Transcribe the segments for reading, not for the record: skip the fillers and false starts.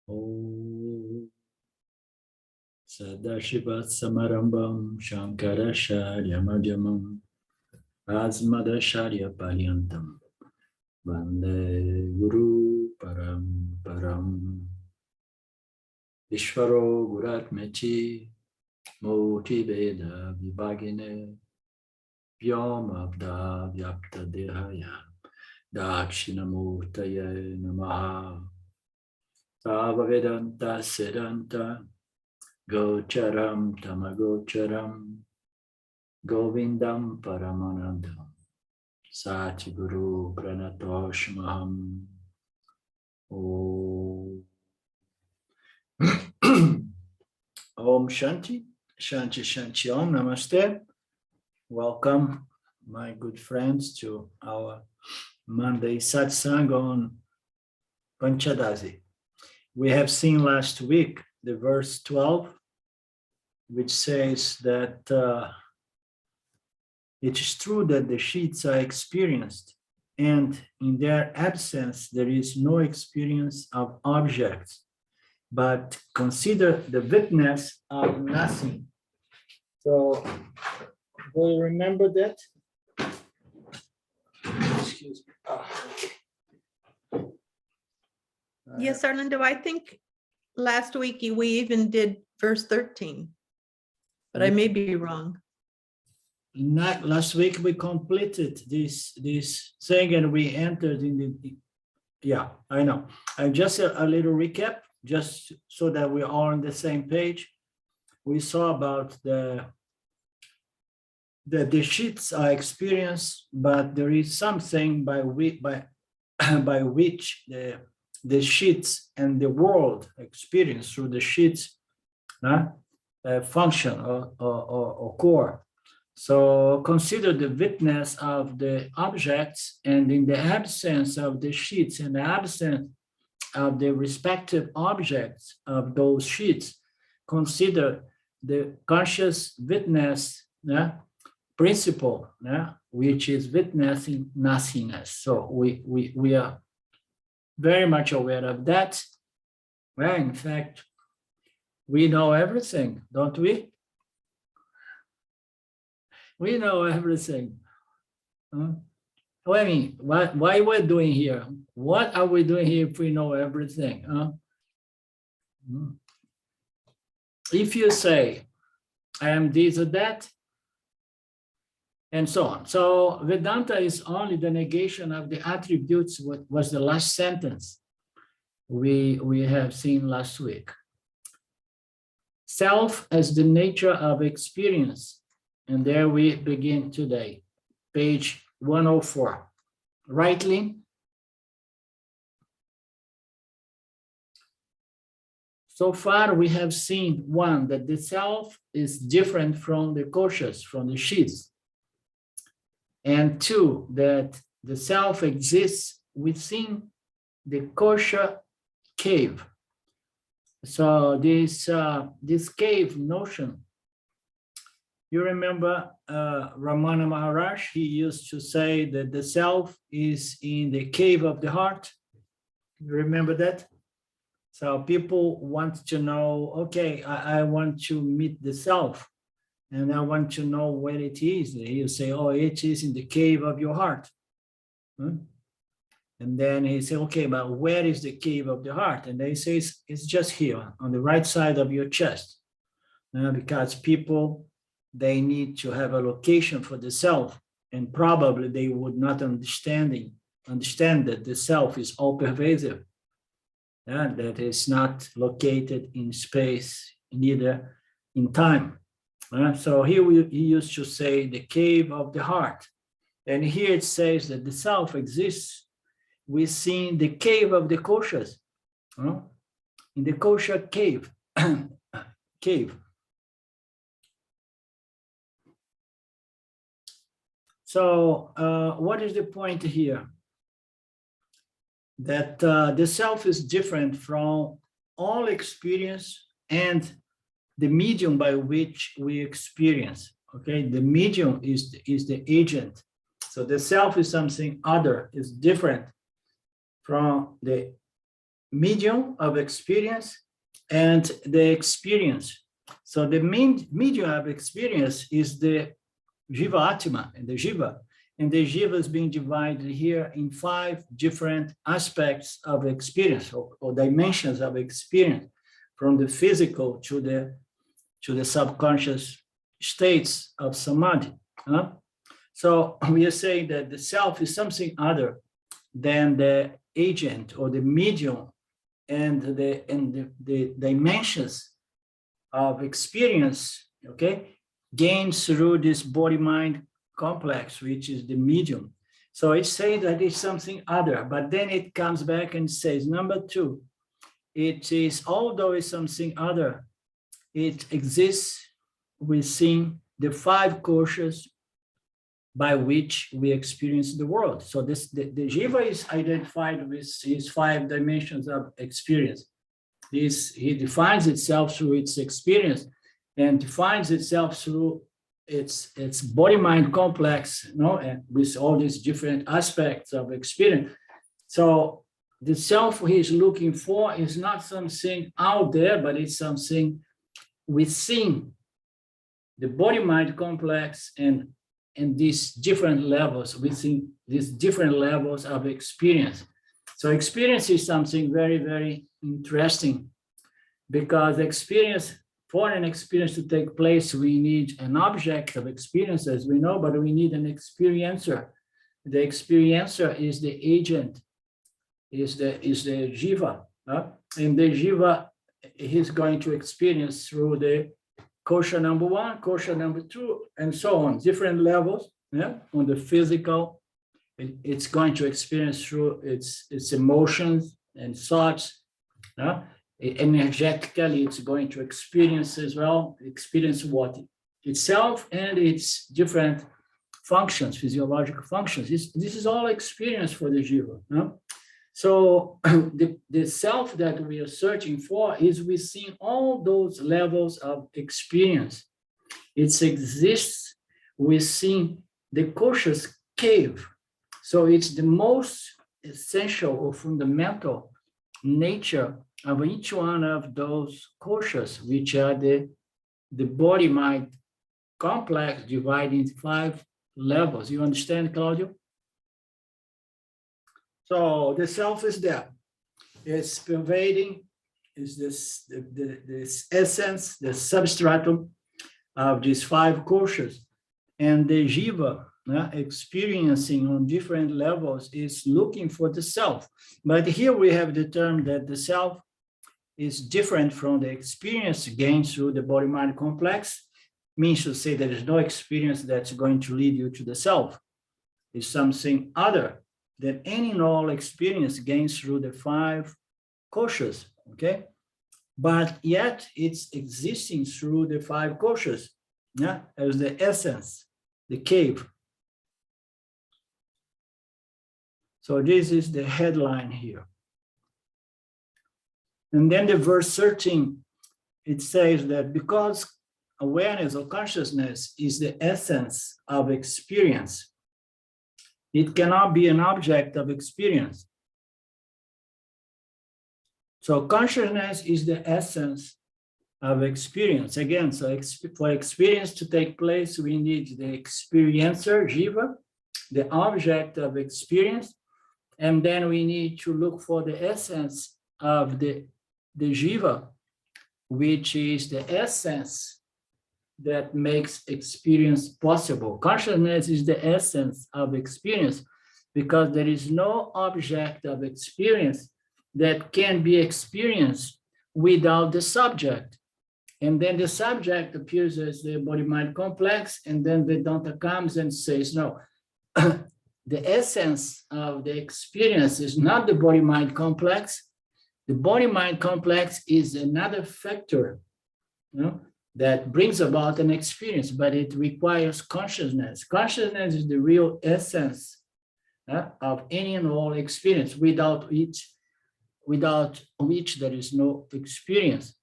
Om Sadashivat Samarambam Shankaracharya Madhyamam Asmadacharya Paryantam Vande Guru Param Ishvaro Guratmechi Moti Veda Vibhagine Vyomabda Vyapta Dehaya Dakshinamurtaye Namaha Tavavedanta Siddhanta Gocharam Tamagocharam Govindam Paramanandam Satguru Pranatoshmaham Om Om Shanti Shanti Shanti Om Namaste. Welcome, my good friends, to our Monday satsang on Panchadasi. We have seen last week the verse 12, which says that it is true that the sheets are experienced, and in their absence there is no experience of objects, but consider the witness of nothing. So, do you remember that? Excuse me. Yes, Arlindo, I think last week we even did verse 13, but I may be wrong. Not last week we completed this thing and we entered in the, yeah, I know. And just a little recap, just so that we're all on the same page. We saw about the sheets are experienced, but there is something by which the sheets and the world experience through the sheets function or core. So consider the witness of the objects, and in the absence of the sheets and the absence of the respective objects of those sheets, consider the conscious witness principle, which is witnessing nothingness. So we are very much aware of that. Well, in fact, we know everything, don't we? We know everything. Well, I mean, why we're doing here? What are we doing here if we know everything? If you say, I am this or that, and so on. So Vedanta is only the negation of the attributes, what was the last sentence we have seen last week. Self as the nature of experience. And there we begin today, page 104. Rightly? So far we have seen, one, that the self is different from the kosas, from the sheets. And two, that the self exists within the kosha cave. So this cave notion, you remember Ramana Maharaj, he used to say that the self is in the cave of the heart. You remember that? So people want to know, okay, I want to meet the self and I want to know where it is. He'll say, oh, it is in the cave of your heart. And then he say, okay, but where is the cave of the heart? And they say, it's just here on the right side of your chest. Because people, they need to have a location for the self, and probably they would not understand that the self is all pervasive, that is not located in space, neither in time. So here he used to say the cave of the heart, and here it says that the self exists within the cave of the koshas, in the kosha cave. Cave. So what is the point here? That the self is different from all experience and the medium by which we experience. Okay, the medium is the agent. So the self is something other, is different from the medium of experience and the experience. So the medium of experience is the Jiva Atma and the Jiva. And the Jiva is being divided here in 5 different aspects of experience or dimensions of experience, from the physical to the subconscious states of samadhi. So we are saying that the self is something other than the agent or the medium and the dimensions of experience, okay, gained through this body-mind complex, which is the medium. So it's saying that it's something other, but then it comes back and says, number 2, it is, although it's something other, it exists within the 5 kosas by which we experience the world. So the Jiva is identified with his 5 dimensions of experience. He defines itself through its experience and defines itself through its body-mind complex, and with all these different aspects of experience. So the self he is looking for is not something out there, but it's something within the body-mind complex and these different levels, within these different levels of experience. So experience is something very, very interesting, because experience, for an experience to take place, we need an object of experience, as we know, but we need an experiencer. The experiencer is the agent, is the Jiva, and the Jiva is going to experience through the kosha number 1, kosha number 2, and so on, different levels. On the physical, it's going to experience through its emotions and thoughts. Energetically, it's going to experience as well, experience what itself and its different functions, physiological functions. This is all experience for the Jiva. So the self that we are searching for is within all those levels of experience. It exists within the kosha's cave. So it's the most essential or fundamental nature of each one of those koshas, which are the body-mind complex divided into 5 levels. You understand, Claudio? So the self is there. It's pervading, is this essence, the substratum of these 5 koshas. And the Jiva, experiencing on different levels, is looking for the self. But here we have the term that the self is different from the experience gained through the body-mind complex. Means to say there is no experience that's going to lead you to the self. It's something other than any and all experience gained through the 5 koshas, okay? But yet it's existing through the 5 koshas, as the essence, the cave. So this is the headline here. And then the verse 13, it says that because awareness or consciousness is the essence of experience, it cannot be an object of experience. So consciousness is the essence of experience. Again, so for experience to take place, we need the experiencer, Jiva, the object of experience, and then we need to look for the essence of the Jiva, which is the essence that makes experience possible. Consciousness is the essence of experience because there is no object of experience that can be experienced without the subject. And then the subject appears as the body-mind complex, and then Vedanta comes and says, no, the essence of the experience is not the body-mind complex. The body-mind complex is another factor, that brings about an experience, but it requires consciousness. Consciousness is the real essence of any and all experience, without which there is no experience.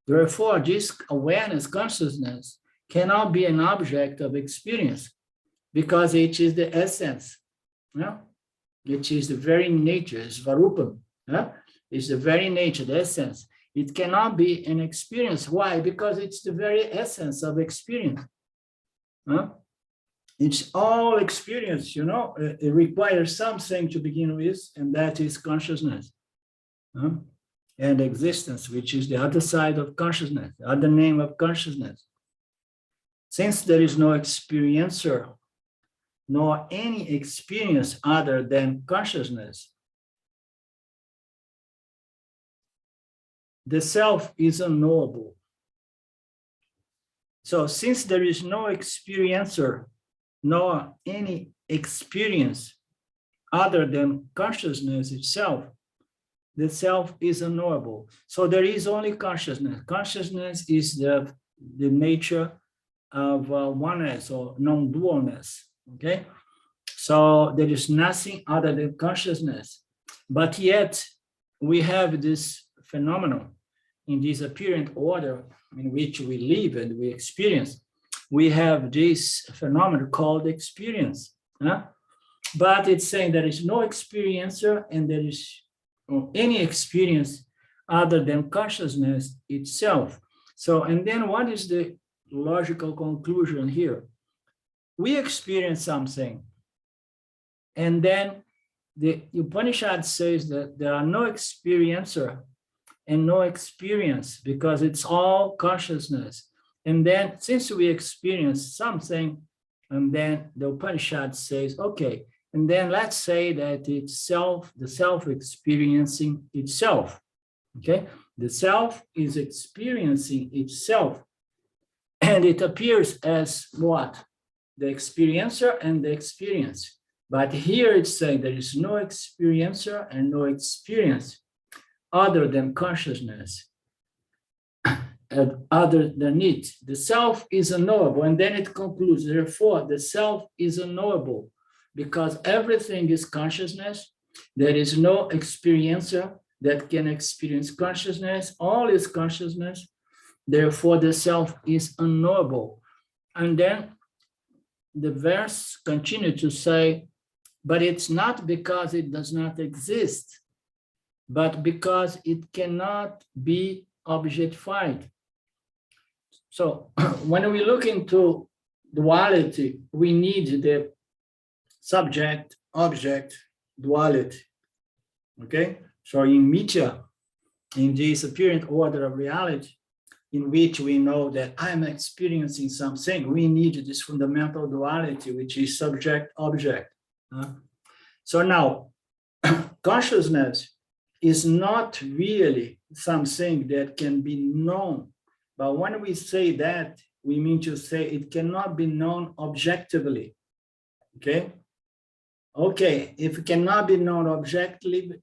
Therefore, this awareness, consciousness, cannot be an object of experience because it is the essence, which is the very nature, Svarupam It's the very nature, the essence. It cannot be an experience. Why? Because it's the very essence of experience. It's all experience, it requires something to begin with, and that is consciousness and existence, which is the other side of consciousness, the other name of consciousness. Since there is no experiencer, nor any experience other than consciousness, the self is unknowable. So since there is no experiencer, nor any experience other than consciousness itself, the self is unknowable. So there is only consciousness. Consciousness is the nature of oneness or non-dualness, okay? So there is nothing other than consciousness. But yet we have this phenomenon in this apparent order in which we live and we experience. We have this phenomenon called experience. But it's saying there is no experiencer and there is any experience other than consciousness itself. So, and then what is the logical conclusion here? We experience something, and then the Upanishad says that there are no experiencer and no experience because it's all consciousness. And then since we experience something, and then the Upanishad says, okay, and then let's say that it's the self experiencing itself, okay? The self is experiencing itself, and it appears as what? The experiencer and the experience. But here it's saying there is no experiencer and no experience other than consciousness. Other than it, the self is unknowable, and then it concludes, therefore, the self is unknowable because everything is consciousness. There is no experiencer that can experience consciousness. All is consciousness. Therefore, the self is unknowable. And then the verse continues to say, but it's not because it does not exist, but because it cannot be objectified. So when we look into duality, we need the subject-object duality, okay? So in Mithya, in this apparent order of reality, in which we know that I'm experiencing something, we need this fundamental duality, which is subject-object. So now, consciousness is not really something that can be known. But when we say that, we mean to say it cannot be known objectively, okay? Okay, if it cannot be known objectively,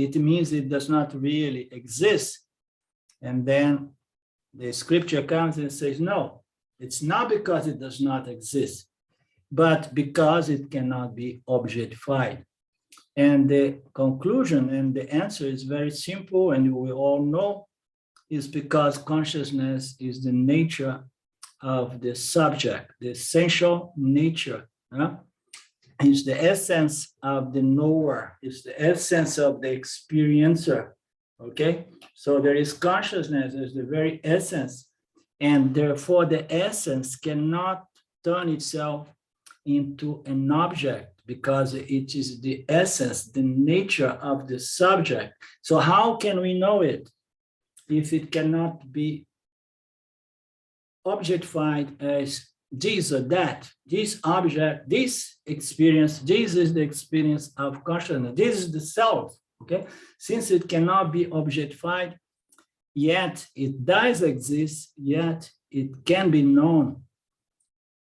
it means it does not really exist. And then the scripture comes and says, no, it's not because it does not exist, but because it cannot be objectified. And the conclusion and the answer is very simple, and we all know, is because consciousness is the nature of the subject, the essential nature, is the essence of the knower, is the essence of the experiencer, okay? So there is consciousness as the very essence, and therefore the essence cannot turn itself into an object because it is the essence, the nature of the subject. So how can we know it if it cannot be objectified as this or that, this object, this experience, this is the experience of consciousness, this is the self, okay? Since it cannot be objectified, yet it does exist, yet it can be known.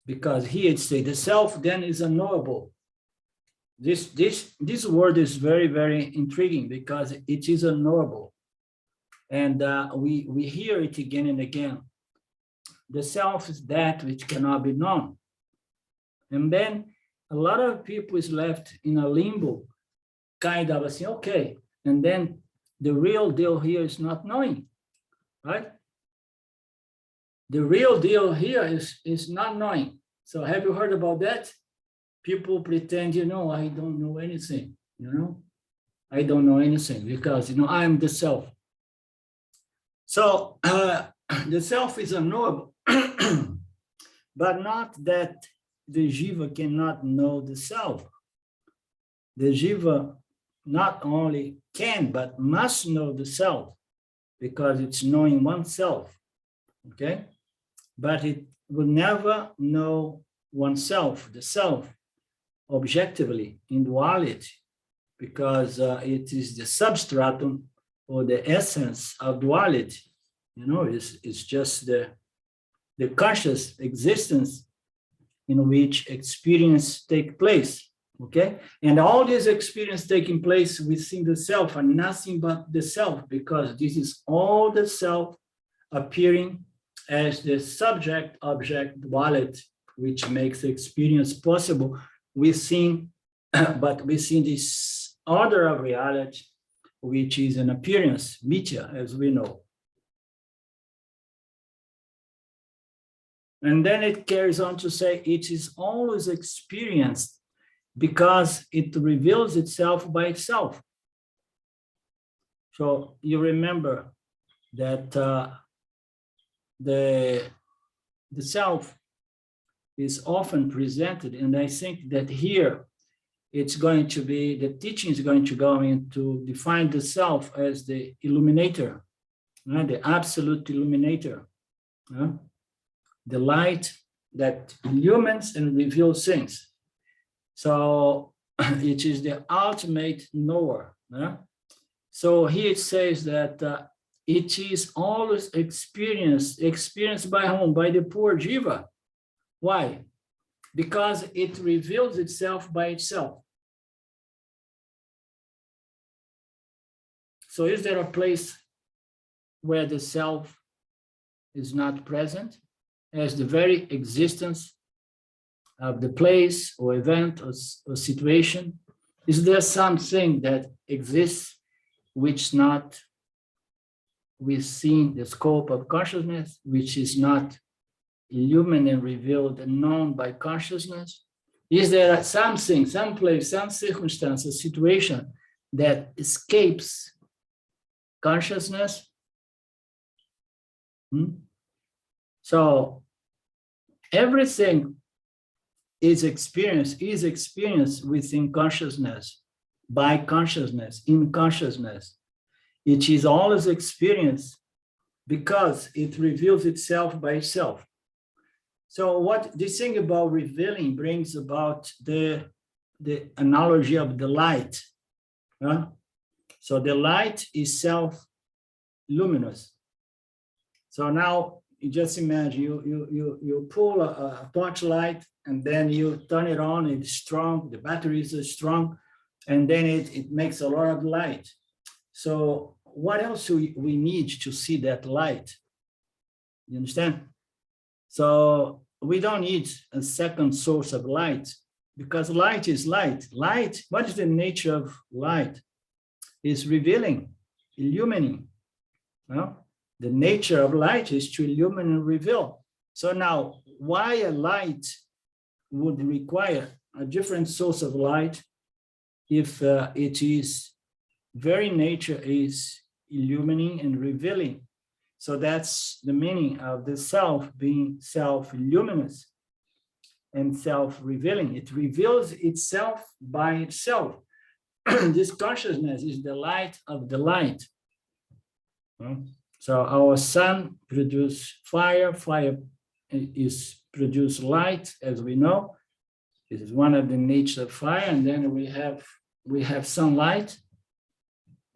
Because here it says the self then is unknowable. This word is very, very intriguing because it is unknowable. And we hear it again and again. The self is that which cannot be known. And then a lot of people is left in a limbo, kind of saying, okay, and then the real deal here is not knowing, right? The real deal here is not knowing. So have you heard about that? People pretend, I don't know anything, I don't know anything because, I am the self. So the self is unknowable, but not that the jiva cannot know the self. The jiva not only can, but must know the self because it's knowing oneself, okay? But it will never know oneself, the self, objectively in duality, because it is the substratum or the essence of duality. It's just the conscious existence in which experience take place, okay? And all this experience taking place within the self are nothing but the self, because this is all the self appearing as the subject-object duality, which makes experience possible within, but within this order of reality, which is an appearance, mithya, as we know. And then it carries on to say it is always experienced because it reveals itself by itself. So you remember that the self is often presented, and I think that here it's going to be, the teaching is going to go into define the self as the illuminator, the absolute illuminator, the light that illumines and reveals things. So it is the ultimate knower. So here it says that it is always experienced by whom? By the poor jiva. Why? Because it reveals itself by itself. So is there a place where the self is not present, as the very existence of the place or event or situation? Is there something that exists which not within the scope of consciousness, which is not illumined and revealed and known by consciousness? Is there something, some place, some circumstance, a situation that escapes consciousness? So everything is experienced within consciousness, by consciousness, in consciousness. It is always experienced because it reveals itself by itself. So what this thing about revealing brings about the analogy of the light. So the light is self-luminous. So now you just imagine you pull a torchlight and then you turn it on, it's strong, the batteries are strong, and then it makes a lot of light. So what else we need to see that light? You understand? So we don't need a second source of light, because light is light. Light, what is the nature of light? It's revealing, illumining. The nature of light is to illumine and reveal. So now, why a light would require a different source of light if it is very nature is illumining and revealing? So that's the meaning of the self being self-luminous and self-revealing. It reveals itself by itself. This consciousness is the light of the light. So our sun produces fire, fire is produce light, as we know. This is one of the natures of fire, and then we have sunlight,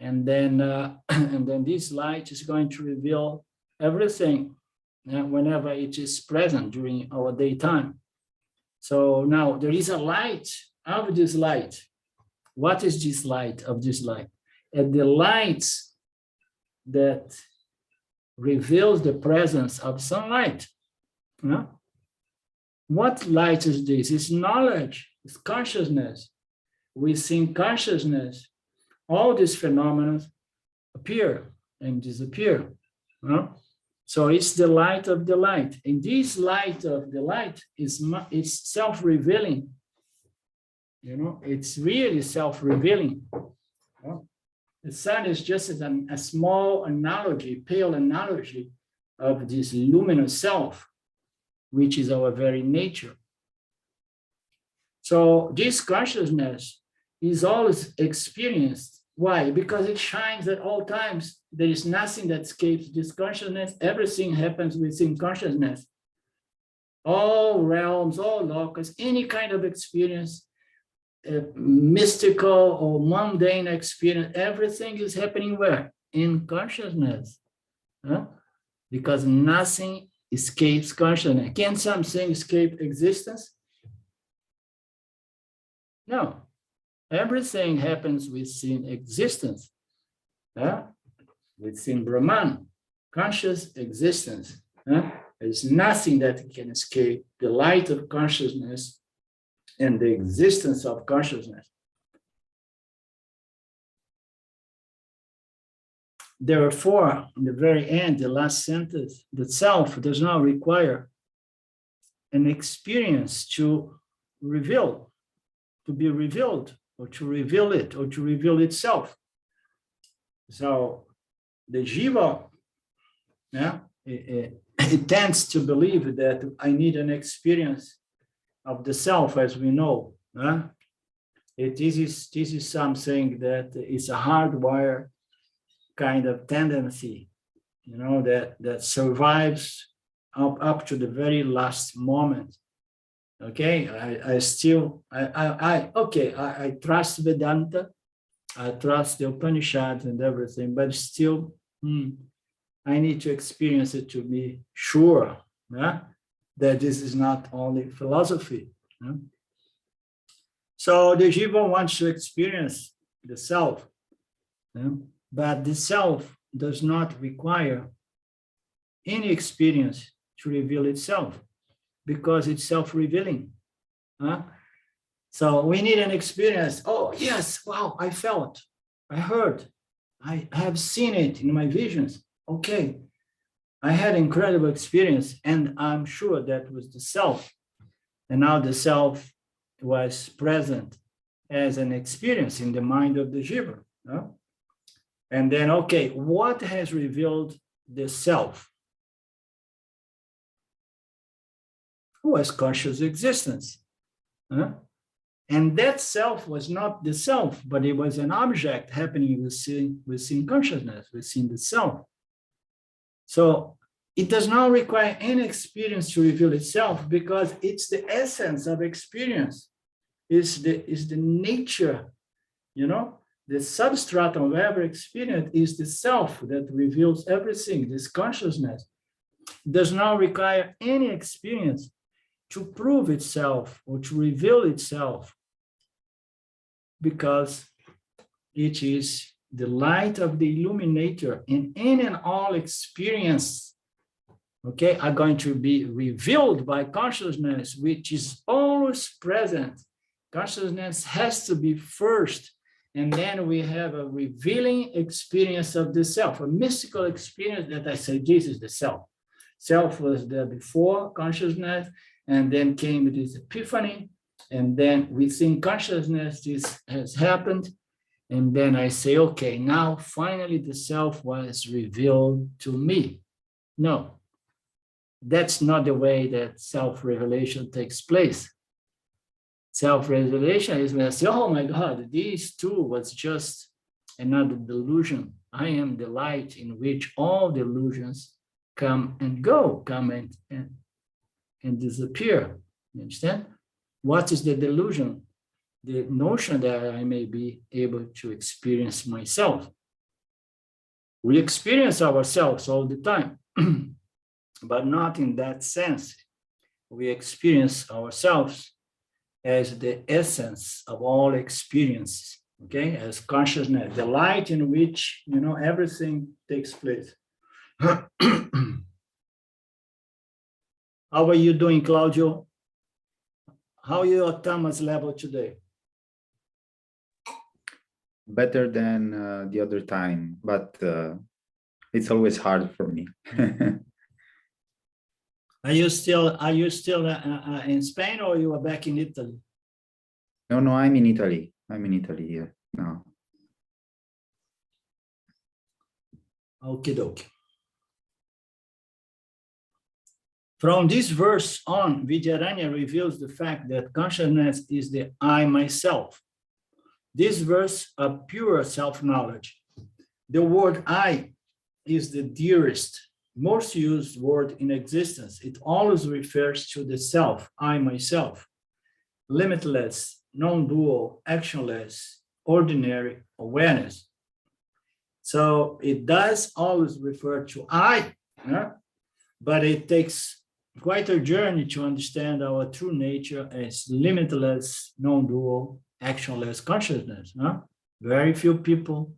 and then this light is going to reveal everything whenever it is present during our daytime. So now there is a light of this light. What is this light of this light? And the light that reveals the presence of sunlight. What light is this? It's knowledge, it's consciousness. Within consciousness, all these phenomena appear and disappear. So it's the light of the light. And this light of the light is self-revealing. It's really self-revealing. The sun is just a small analogy, pale analogy of this luminous self, which is our very nature. So this consciousness is always experienced. Why? Because it shines at all times. There is nothing that escapes this consciousness. Everything happens within consciousness. All realms, all locus, any kind of experience, mystical or mundane experience, everything is happening where? In consciousness. Huh? Because nothing escapes consciousness. Can something escape existence? No. Everything happens within existence. Within Brahman, conscious existence. There's nothing that can escape the light of consciousness and the existence of consciousness. Therefore, in the very end, the last sentence, the self does not require an experience to reveal, to be revealed, or to reveal it, or to reveal itself. So the jiva, it tends to believe that I need an experience of the self, as we know. This is something that is a hardwired kind of tendency, that survives up to the very last moment. Okay, I trust Vedanta, I trust the Upanishads and everything, but still, I need to experience it to be sure that this is not only philosophy. So the jiva wants to experience the self, but the self does not require any experience to reveal itself, because it's self-revealing. So we need an experience. Oh, yes, wow, I felt, I heard, I have seen it in my visions. Okay, I had incredible experience, and I'm sure that was the self. And now the self was present as an experience in the mind of the jiva. And then, okay, what has revealed the self? Was conscious existence. And that self was not the self, but it was an object happening within consciousness, within the self. So it does not require any experience to reveal itself, because it's the essence of experience, is the nature, the substratum of every experience is the self that reveals everything. This consciousness does not require any experience to prove itself or to reveal itself, because it is the light of the Illuminator, and any and all experience, are going to be revealed by consciousness, which is always present. Consciousness has to be first, and then we have a revealing experience of the self, a mystical experience that I say, this is the self. Self was there before consciousness, and then came this epiphany, and then within consciousness, this has happened. And then I say, okay, now finally the self was revealed to me. No, that's not the way that self-revelation takes place. Self-revelation is when I say, oh my God, this too was just another delusion. I am the light in which all delusions come and go, come and disappear. You understand? What is the delusion? The notion that I may be able to experience myself. We experience ourselves all the time, but not in that sense. We experience ourselves as the essence of all experiences, as consciousness, the light in which, everything takes place. How are you doing, Claudio? How are your tamas level today? Better than the other time, but it's always hard for me. Are you still in Spain, or you are back in Italy? No, I'm in Italy. I'm in Italy here now. Okie dokie. From this verse on, Vidyaranya reveals the fact that consciousness is the I myself. This verse of pure self-knowledge. The word I is the dearest, most used word in existence. It always refers to the self, I myself, limitless, non-dual, actionless, ordinary awareness. So it does always refer to I, but it takes quite a journey to understand our true nature as limitless, non-dual, actionless consciousness. Very few people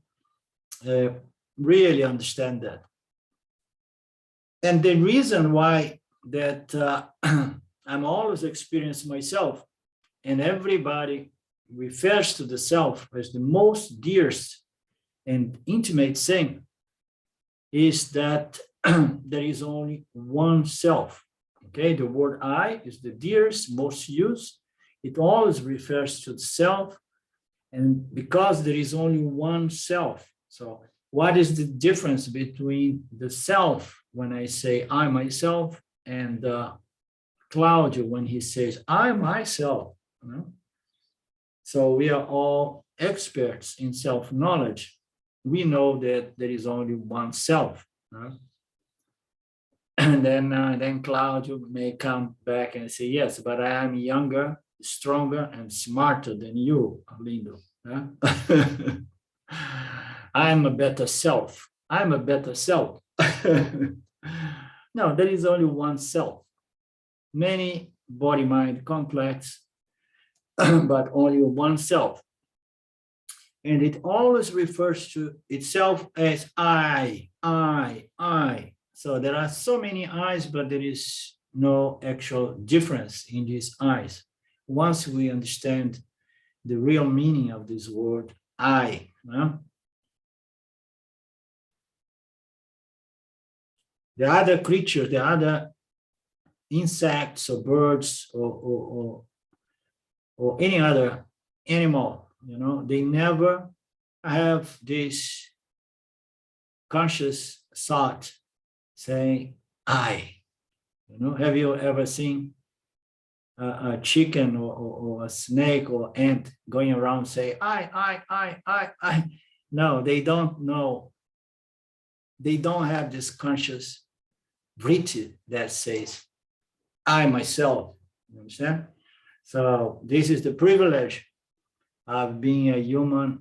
really understand that. And the reason why that I'm always experiencing myself, and everybody refers to the self as the most dearest and intimate thing, is that there is only one self. Okay, the word I is the dearest, most used. It always refers to the self, and because there is only one self. So what is the difference between the self when I say I myself and Claudio when he says I myself? So we are all experts in self-knowledge. We know that there is only one self. And then Claudio may come back and say, yes, but I am younger, stronger, and smarter than you, Arlindo. I'm a better self. I'm a better self. No, there is only one self. Many body-mind complex, but only one self. And it always refers to itself as I. So there are so many I's, but there is no actual difference in these I's. Once we understand the real meaning of this word, I. The other creatures, the other insects or birds or any other animal, they never have this conscious thought saying I. Have you ever seen a chicken or a snake or ant going around say I? No, they don't know. They don't have this conscious vritti that says I myself. You understand? So this is the privilege of being a human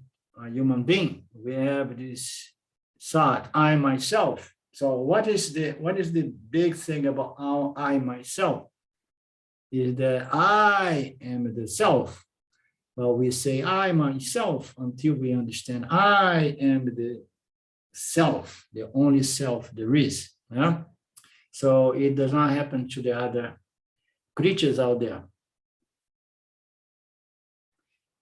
being. We have this thought, I myself. So what is the big thing about I myself? Is that I am the self. Well, we say I myself until we understand I am the self, the only self there is. So it does not happen to the other creatures out there.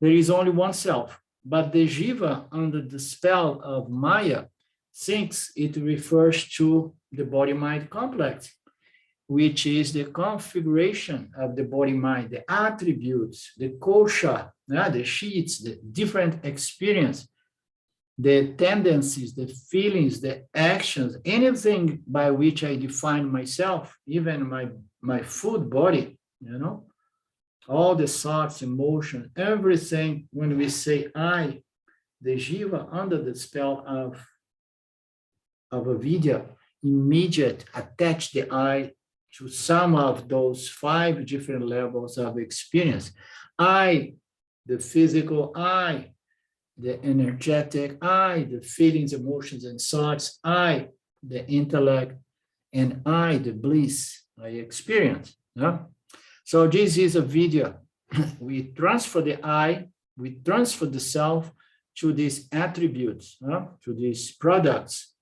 There is only one self, but the jiva, under the spell of Maya, thinks it refers to the body-mind complex, which is the configuration of the body-mind, the attributes, the kosa, the sheets, the different experience, the tendencies, the feelings, the actions, anything by which I define myself, even my food body, all the thoughts, emotions, everything. When we say I, the jiva under the spell of avidya, immediate attach the I to some of those 5 different levels of experience. I, the physical I, the energetic I, the feelings, emotions, and thoughts I, the intellect, and I, the bliss I experience. So this is a video. We transfer the I, we transfer the self to these attributes, to these products.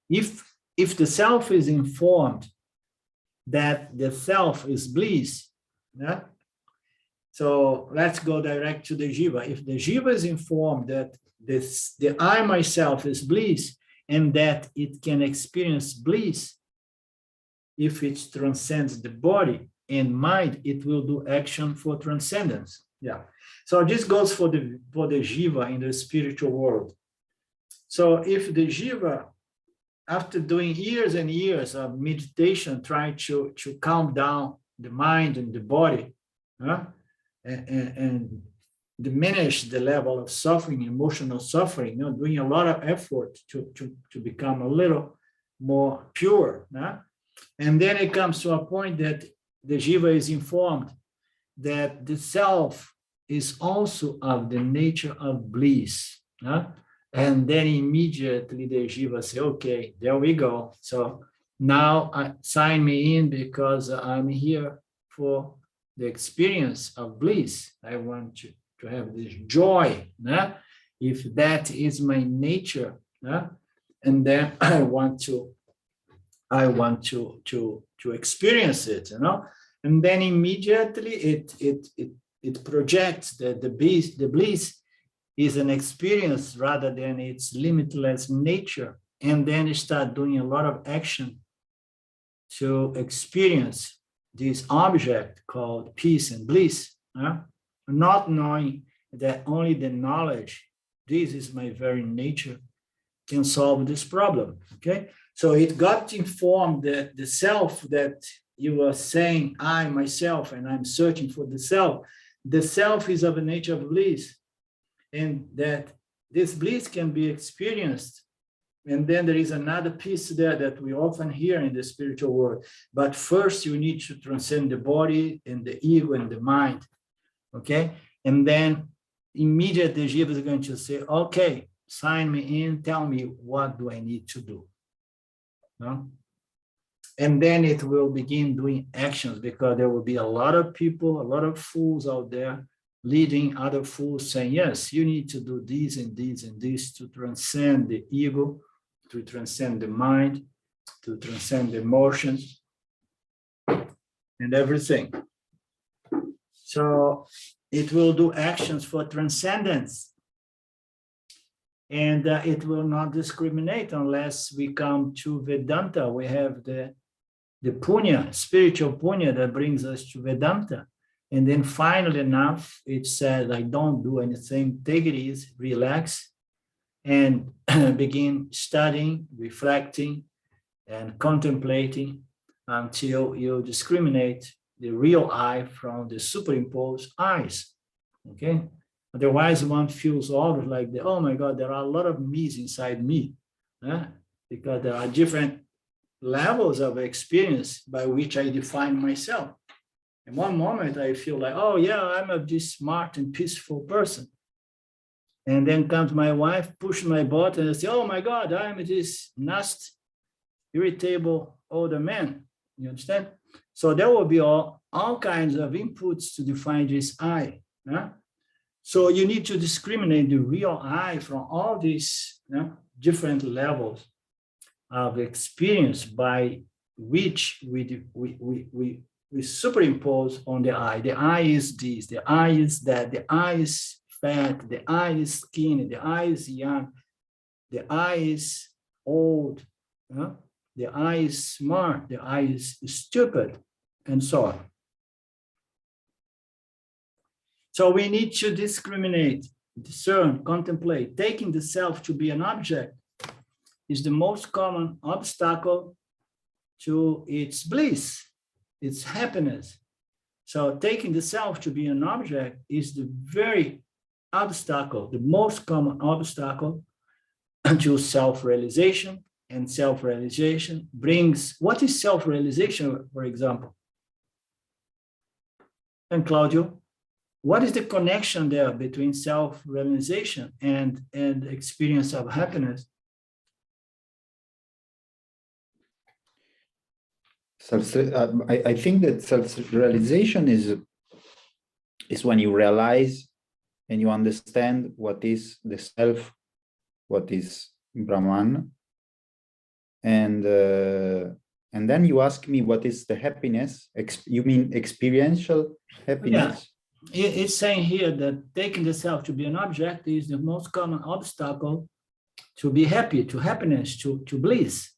If the self is informed that the self is bliss, so let's go direct to the jiva. If the jiva is informed that the I myself is bliss and that it can experience bliss, if it transcends the body and mind, it will do action for transcendence. Yeah. So this goes for the jiva in the spiritual world. So if the jiva, after doing years and years of meditation, trying to calm down the mind and the body, and diminish the level of suffering, emotional suffering, doing a lot of effort to become a little more pure. And then it comes to a point that the jiva is informed that the self is also of the nature of bliss. And then immediately the jiva say, okay, there we go. So now sign me in because I'm here for the experience of bliss. I want to have this joy. If that is my nature, and then I want to experience it, and then immediately it projects that the bliss is an experience rather than its limitless nature, and then it start doing a lot of action to experience this object called peace and bliss, not knowing that only the knowledge, this is my very nature, can solve this problem. Okay, so it got informed that the self that you were saying, I, myself, and I'm searching for the self is of a nature of bliss, and that this bliss can be experienced. And then there is another piece there that we often hear in the spiritual world. But first you need to transcend the body and the ego and the mind. Okay? And then immediately Jiva is going to say, okay, sign me in, tell me what do I need to do. No? And then it will begin doing actions, because there will be a lot of people, a lot of fools out there leading other fools saying, yes, you need to do this and this and this to transcend the ego, to transcend the mind, to transcend the emotions and everything. So it will do actions for transcendence. And it will not discriminate unless we come to Vedanta. We have the punya, spiritual punya that brings us to Vedanta. And then finally enough, it says, I don't do anything, take it easy, relax, and begin studying, reflecting, and contemplating until you discriminate the real I from the superimposed eyes. Okay? Otherwise, one feels always like, oh my God, there are a lot of me's inside me, because there are different levels of experience by which I define myself. In one moment, I feel like, oh yeah, I'm a this smart and peaceful person. And then comes my wife, push my butt, and I say, oh my God, I'm this nasty, irritable older man. You understand? So there will be all kinds of inputs to define this I. So you need to discriminate the real I from all these different levels of experience by which we superimpose on the I. The I is this, the I is that, the I is fat, the I is skinny, the I is young, the I is old, the I is smart, the I is stupid, and so on. So we need to discriminate, discern, contemplate. Taking the self to be an object is the most common obstacle to its bliss, its happiness. So taking the self to be an object is the very obstacle, the most common obstacle to self-realization. And self-realization brings, what is self-realization, for example? And Claudio, what is the connection there between self-realization and experience of happiness? I think that self-realization is when you realize and you understand what is the self, what is Brahman, and then you ask me what is the happiness. You mean experiential happiness? Yeah. It's saying here that taking the self to be an object is the most common obstacle to be happy, to happiness, to bliss,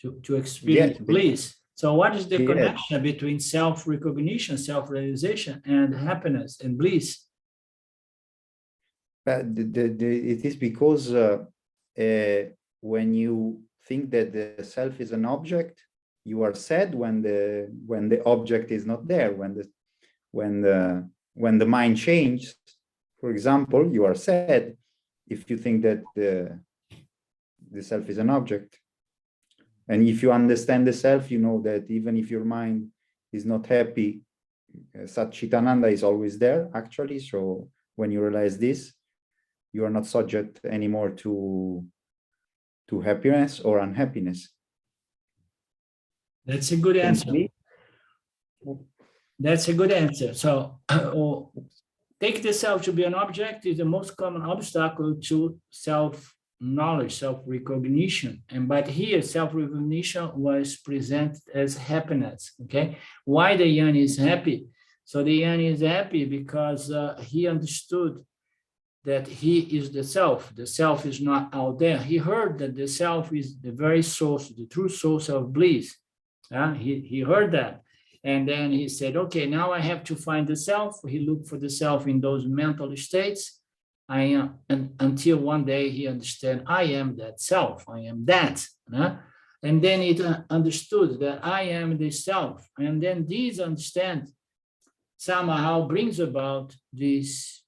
to experience bliss. So what is the connection between self-recognition, self-realization, and happiness and bliss? But it is because when you think that the self is an object, you are sad when the object is not there. When the mind changes, for example, you are sad if you think that the self is an object. And if you understand the self, you know that even if your mind is not happy, Satchitananda is always there, actually. So when you realize this, you are not subject anymore to happiness or unhappiness. That's a good answer. That's a good answer. So take the self to be an object is the most common obstacle to self-knowledge, self-recognition. But here, self-recognition was presented as happiness, okay? Why the Yan is happy? So the Yan is happy because he understood that he is the self. The self is not out there. He heard that the self is the very source, the true source of bliss. He heard that. And then he said, okay, now I have to find the self. He looked for the self in those mental states. I am, and until one day he understood, I am that self. I am that. And then it understood that I am the self. And then this understand somehow brings about this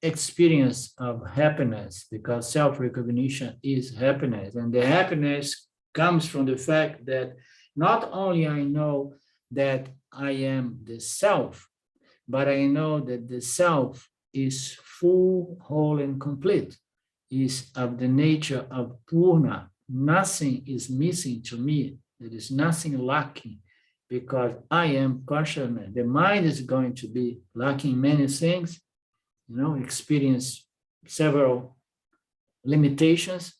experience of happiness, because self-recognition is happiness. And the happiness comes from the fact that not only I know that I am the self, but I know that the self is full, whole, and complete, is of the nature of Purna. Nothing is missing to me. There is nothing lacking, because I am consciousness. The mind is going to be lacking many things, experience several limitations,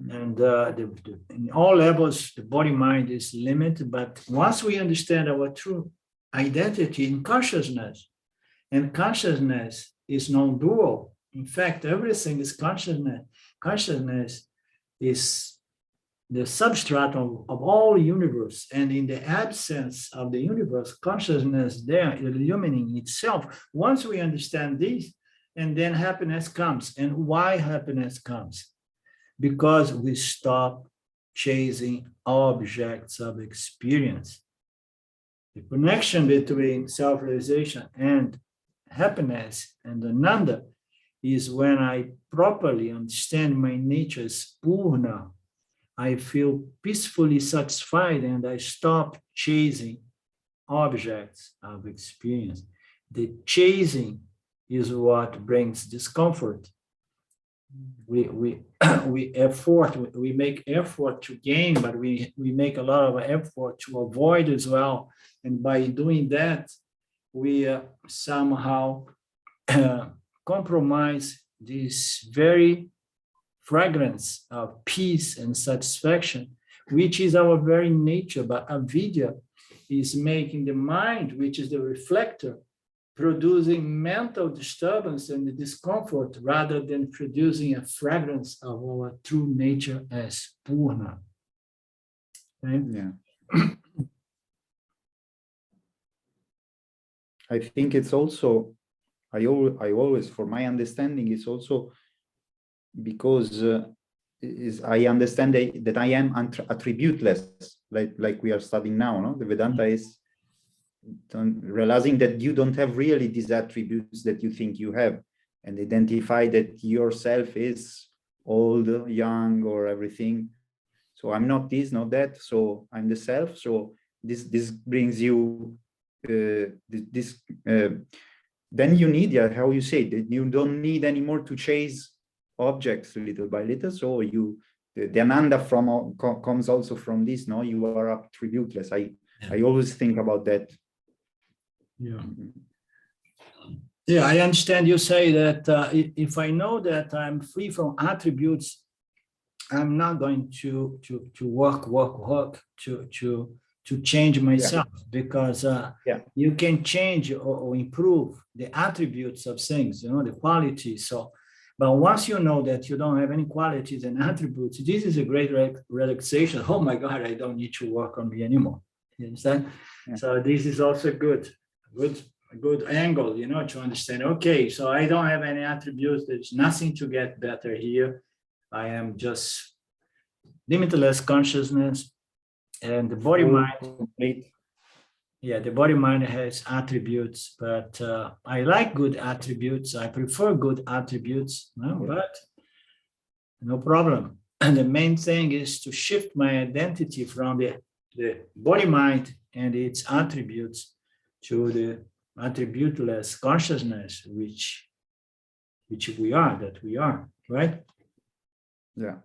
and in all levels, the body-mind is limited. But once we understand our true identity in consciousness, and consciousness is non-dual. In fact, everything is consciousness. Consciousness is the substrate of all universe, and in the absence of the universe, consciousness there illuminating itself. Once we understand this, and then happiness comes. And why happiness comes? Because we stop chasing objects of experience. The connection between self-realization and happiness and Ananda is when I properly understand my nature as Purna. I feel peacefully satisfied and I stop chasing objects of experience. The chasing is what brings discomfort. We make effort to gain, but we make a lot of effort to avoid as well. And by doing that, we somehow compromise this very fragrance of peace and satisfaction, which is our very nature. But avidya is making the mind, which is the reflector, producing mental disturbance and the discomfort rather than producing a fragrance of our true nature as Purna. Okay? Yeah. I think it's also, I always, for my understanding, it's also because I understand that I am attributeless, like we are studying now. No? The Vedanta is realizing that you don't have really these attributes that you think you have, and identify that yourself is old, young, or everything. So I'm not this, not that. So I'm the self. So this brings you then you need, how you say that you don't need anymore to chase objects little by little. So the Ananda comes also from this. No, you are attributeless. I always think about that. Yeah. Yeah, I understand you say that if I know that I'm free from attributes, I'm not going to work to change myself, because you can change or improve the attributes of things, the qualities. So, but once you know that you don't have any qualities and attributes, this is a great relaxation. Oh my God, I don't need to work on me anymore. You understand? Yeah. So this is also good good angle, you know, to understand, okay, so I don't have any attributes. There's nothing to get better here. I am just limitless consciousness, and the body mind, Complete. yeah, the body mind has attributes, but I like good attributes. I prefer good attributes, no? But no problem. And the main thing is to shift my identity from the body mind and its attributes to the attributeless consciousness, which we are, that we are, right? Yeah.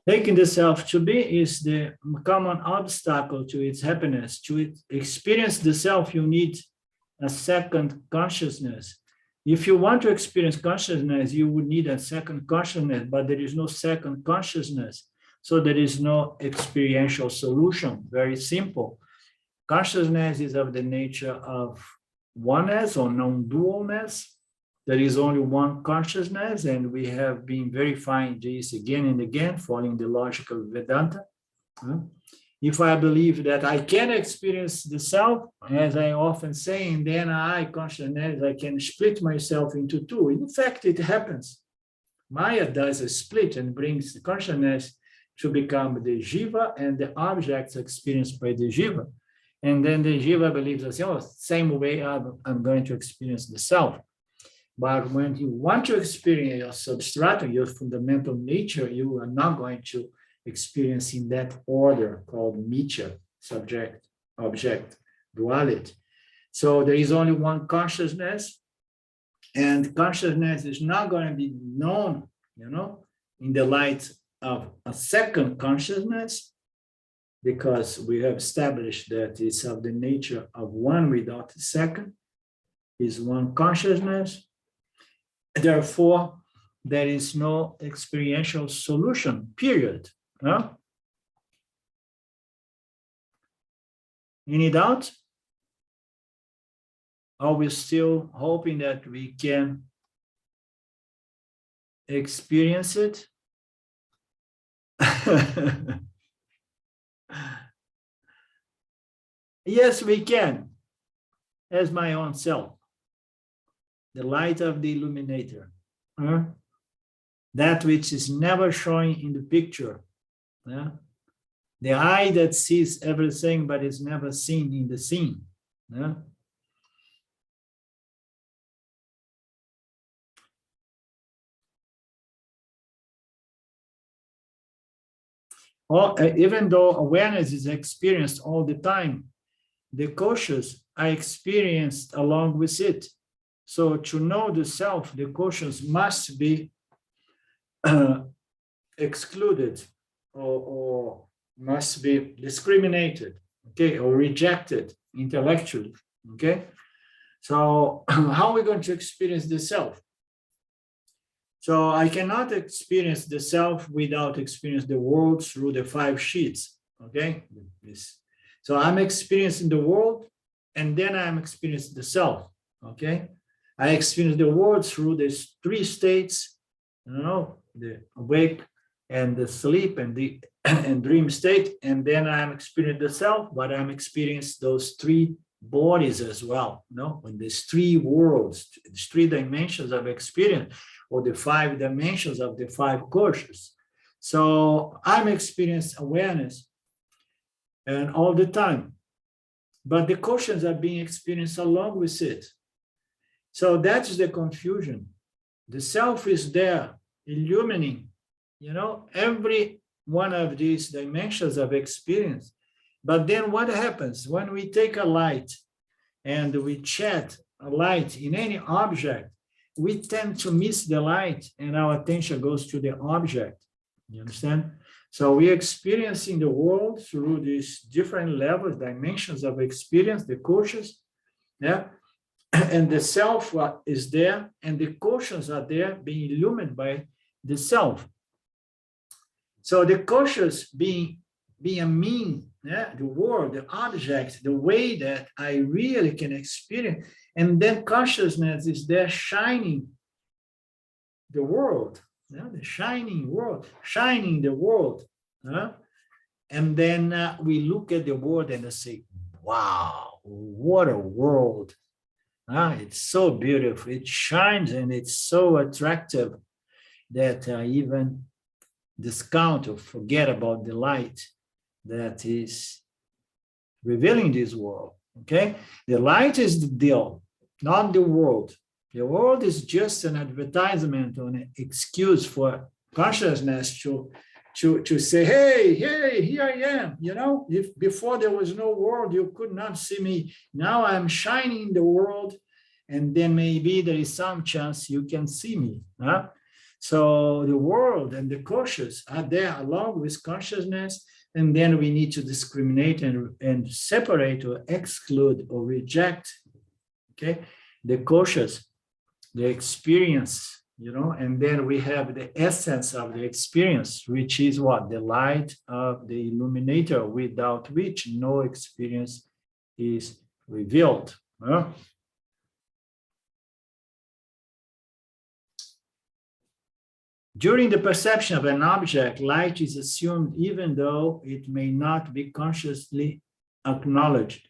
Taking the self to be is the common obstacle to its happiness. To experience the self, you need a second consciousness. If you want to experience consciousness, you would need a second consciousness, but there is no second consciousness. So there is no experiential solution. Very simple. Consciousness is of the nature of oneness or non-dualness. There is only one consciousness, and we have been verifying this again and again, following the logical Vedanta. If I believe that I can experience the self, as I often say, and then consciousness, I can split myself into two. In fact, it happens. Maya does a split and brings the consciousness to become the jiva and the objects experienced by the jiva. And then the jiva believes that, oh, same way I'm going to experience the self. But when you want to experience your substratum, your fundamental nature, you are not going to experience in that order called mithya, subject, object, duality. So there is only one consciousness, and consciousness is not going to be known, you know, in the light of a second consciousness, because we have established that it's of the nature of one without a second, is one consciousness. Therefore, there is no experiential solution, period. No? Any doubt? Are we still hoping that we can experience it? Yes, we can, as my own self. The light of the Illuminator, that which is never showing in the picture, the eye that sees everything but is never seen in the scene. Or, even though awareness is experienced all the time, the kosas are experienced along with it. So to know the self, the kosas must be excluded or must be discriminated, okay, or rejected intellectually, okay? So how are we going to experience the self? So I cannot experience the self without experience the world through the 5 sheets, okay? So I'm experiencing the world, and then I'm experiencing the self, okay? I experience the world through these 3 states, you know, the awake and the sleep and the and dream state, and then I'm experiencing the self, but I'm experiencing those 3 bodies as well, you know, in these 3 worlds, these 3 dimensions of experience, or the 5 dimensions of the 5 kosas. So I'm experiencing awareness and all the time, but the kosas are being experienced along with it. So that's the confusion. The self is there, illumining, you know, every one of these dimensions of experience. But then what happens when we take a light and we chat a light in any object? We tend to miss the light and our attention goes to the object. You understand? So we're experiencing the world through these different levels, dimensions of experience, the kosas, yeah? And the self is there, and the kosas are there being illuminated by the self. So the kosas being a mean yeah, the world, the object, the way that I really can experience. And then consciousness is there shining the world, yeah, the shining world, shining the world. And then we look at the world and say, wow, what a world. It's so beautiful. It shines and it's so attractive that even discount or forget about the light that is revealing this world. Okay, the light is the deal, not the world. The world is just an advertisement or an excuse for consciousness to say, hey, here I am. You know, if before there was no world, you could not see me. Now I'm shining in the world, and then maybe there is some chance you can see me. So the world and the kosas are there along with consciousness, and then we need to discriminate and separate or exclude or reject, okay, the kosas, the experience, you know, and then we have the essence of the experience, which is what? The light of the illuminator, without which no experience is revealed. During the perception of an object, light is assumed even though it may not be consciously acknowledged.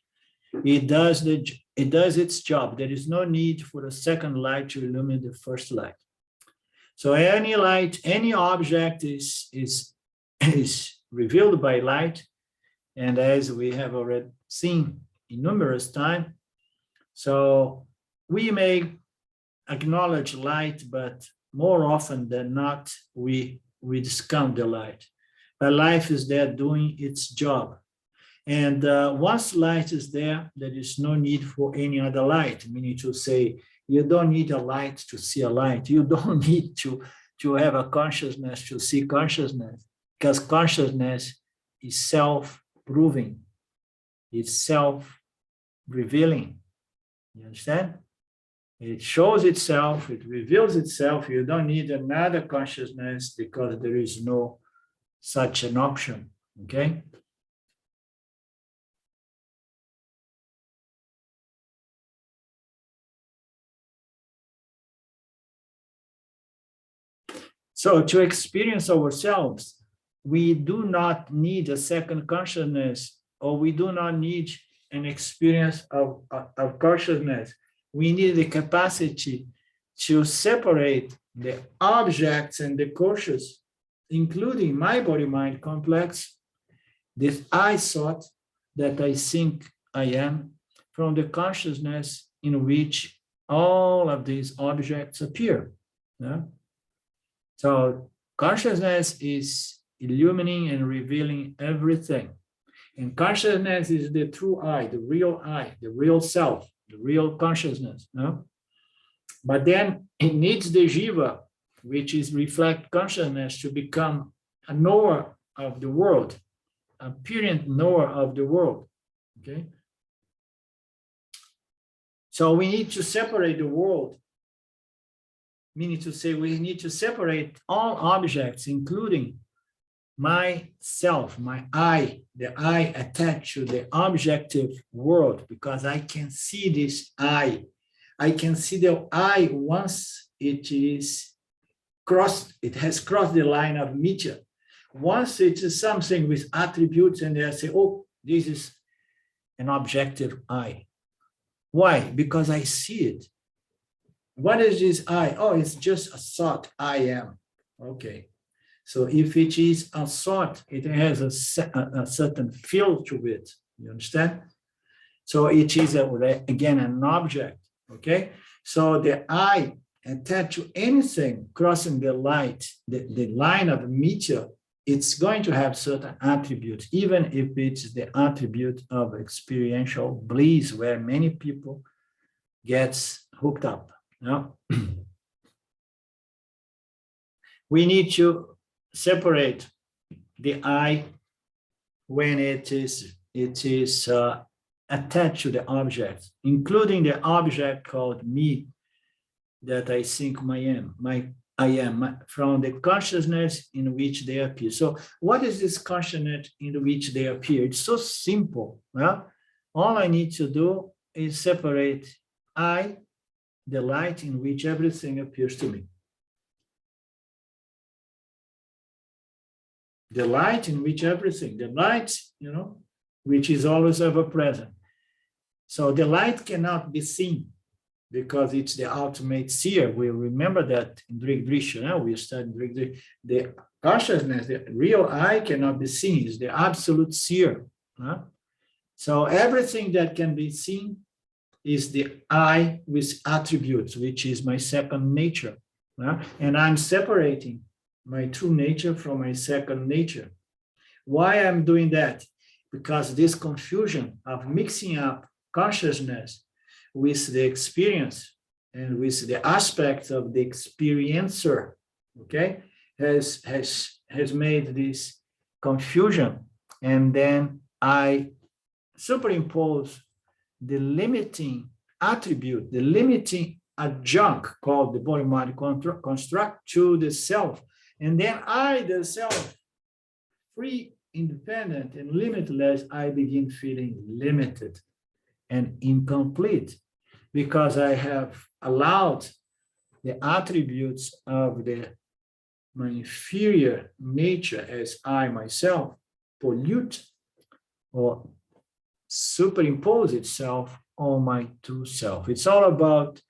It does its job. There is no need for a second light to illuminate the first light. So any light, any object is revealed by light. And as we have already seen in numerous times, so we may acknowledge light, but more often than not, we discount the light. But life is there doing its job. And once light is there, there is no need for any other light, meaning to say, you don't need a light to see a light. You don't need to have a consciousness to see consciousness, because consciousness is self-proving. It's self-revealing. You understand? It shows itself, it reveals itself. You don't need another consciousness because there is no such an option, okay? So to experience ourselves, we do not need a second consciousness, or we do not need an experience of consciousness. We need the capacity to separate the objects and the kosas, including my body-mind complex, this I thought that I think I am, from the consciousness in which all of these objects appear. Yeah? So consciousness is illuminating and revealing everything. And consciousness is the true I, the real self, the real consciousness. No? But then it needs the jiva, which is reflect consciousness, to become a knower of the world, a apparent knower of the world. Okay. So we need to separate the world, meaning to say we need to separate all objects, including myself, my I, the I attached to the objective world, because I can see this I. I can see the I once it is crossed, it has crossed the line of mithya. Once it is something with attributes, and they say, oh, this is an objective I. Why? Because I see it. What is this I? Oh, it's just a thought, I am. Okay. So if it is a thought, it has a certain feel to it. You understand? So it is, again, an object. Okay. So the I attached to anything crossing the light, the line of mithya, it's going to have certain attributes, even if it's the attribute of experiential bliss, where many people gets hooked up. No? We need to separate the I when it is attached to the object, including the object called me, that I think I am, I am, from the consciousness in which they appear. So what is this consciousness in which they appear? It's so simple. Well, all I need to do is separate I, the light in which everything appears to me. The light in which everything, the light, which is always ever present. So the light cannot be seen because it's the ultimate seer. We remember that in Drisha, we studied Drisha. The consciousness, the real I cannot be seen, is the absolute seer. So everything that can be seen is the I with attributes, which is my second nature. And I'm separating my true nature from my second nature. Why I'm doing that? Because this confusion of mixing up consciousness with the experience and with the aspects of the experiencer, okay, has made this confusion. And then I superimpose the limiting attribute, the limiting adjunct called the body-mind construct to the self. And then I, the self, free, independent, and limitless, I begin feeling limited and incomplete because I have allowed the attributes of my inferior nature as I myself pollute or superimpose itself on my true self. It's all about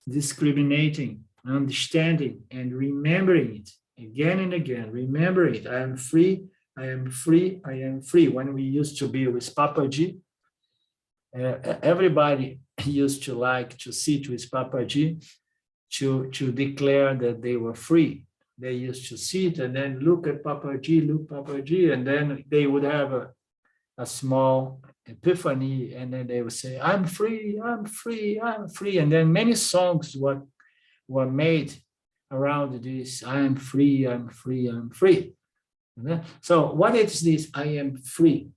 discriminating, understanding, and remembering it again and again. Remember it. I am free. I am free. I am free. When we used to be with Papaji, everybody used to like to sit with Papaji to declare that they were free. They used to sit and then look at Papaji, and then they would have a small epiphany, and then they would say, I'm free, I'm free, I'm free. And then many songs were made around this, I am free, I'm free, I'm free. So what is this, I am free?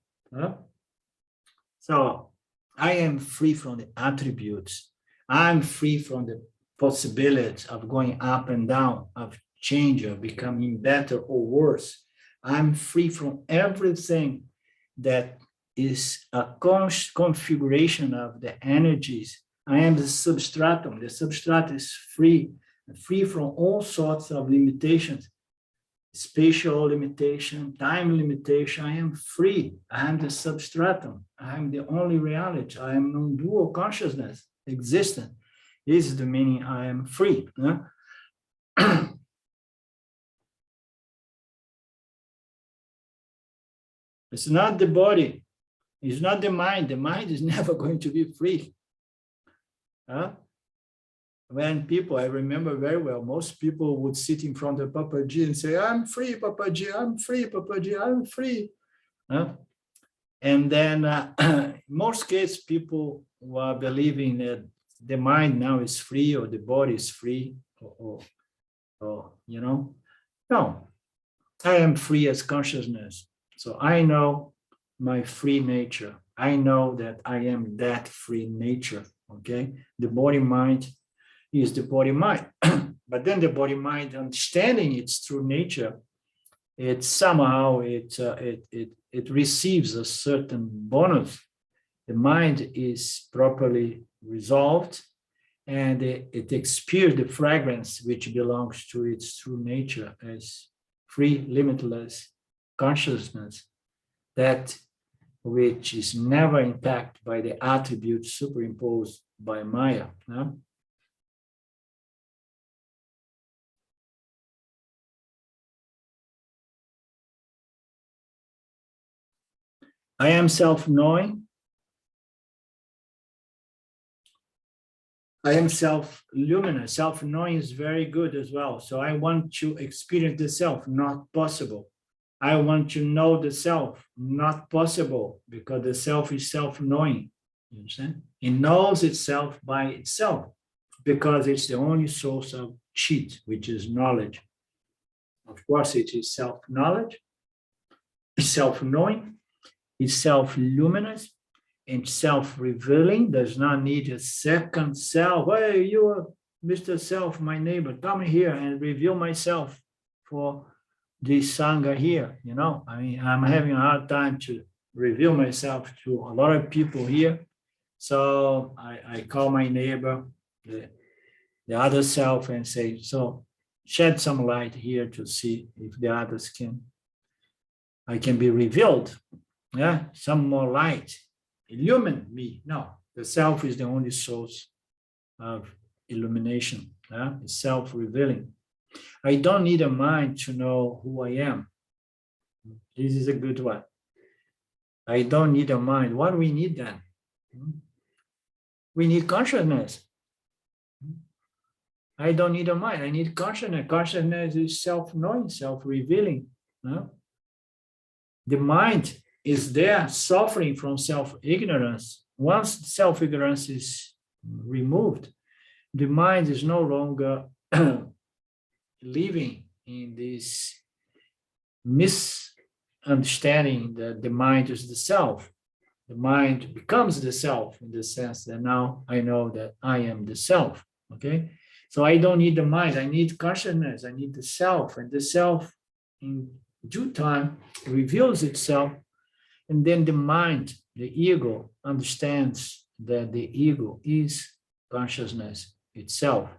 So I am free from the attributes. I'm free from the possibility of going up and down, of change, of becoming better or worse. I'm free from everything that is a configuration of the energies. I am the substratum. The substratum is free from all sorts of limitations, spatial limitation, time limitation. I am free. I am the substratum. I am the only reality. I am non-dual consciousness, existent. This is the meaning I am free. It's not the body. It's not the mind. The mind is never going to be free. When people, I remember very well, most people would sit in front of Papaji and say, I'm free, Papaji, I'm free, Papaji, I'm free. And then in most cases, people were believing that the mind now is free or the body is free, or no, I am free as consciousness. So I know my free nature. I know that I am that free nature, okay? The body-mind is the body-mind. But then the body-mind, understanding its true nature, it somehow, it receives a certain bonus. The mind is properly resolved, and it experiences the fragrance which belongs to its true nature as free, limitless consciousness, that which is never impacted by the attributes superimposed by Maya. I am self-knowing. I am self-luminous. Self-knowing is very good as well. So I want to experience the self, not possible. I want to know the self, not possible, because the self is self-knowing. You understand? It knows itself by itself because it's the only source of cheat, which is knowledge. Of course, it is self-knowledge, self-knowing, it's self-luminous, and self-revealing. Does not need a second self. Hey, you are Mr. Self, my neighbor, come here and reveal myself for this Sangha here. You know, I mean, I'm having a hard time to reveal myself to a lot of people here. So I call my neighbor, the other self, and say, so shed some light here to see if the others I can be revealed. Yeah, some more light, illumine me. No, the self is the only source of illumination. Yeah? It's self-revealing. I don't need a mind to know who I am. This is a good one. I don't need a mind. What do we need then? We need consciousness. I don't need a mind. I need consciousness. Consciousness is self-knowing, self-revealing. The mind is there suffering from self-ignorance. Once self-ignorance is removed, the mind is no longer living in this misunderstanding that the mind is the self. The mind becomes the self in the sense that now I know that I am the self, okay? So I don't need the mind, I need consciousness, I need the self, and the self in due time reveals itself, and then the mind, the ego, understands that the ego is consciousness itself.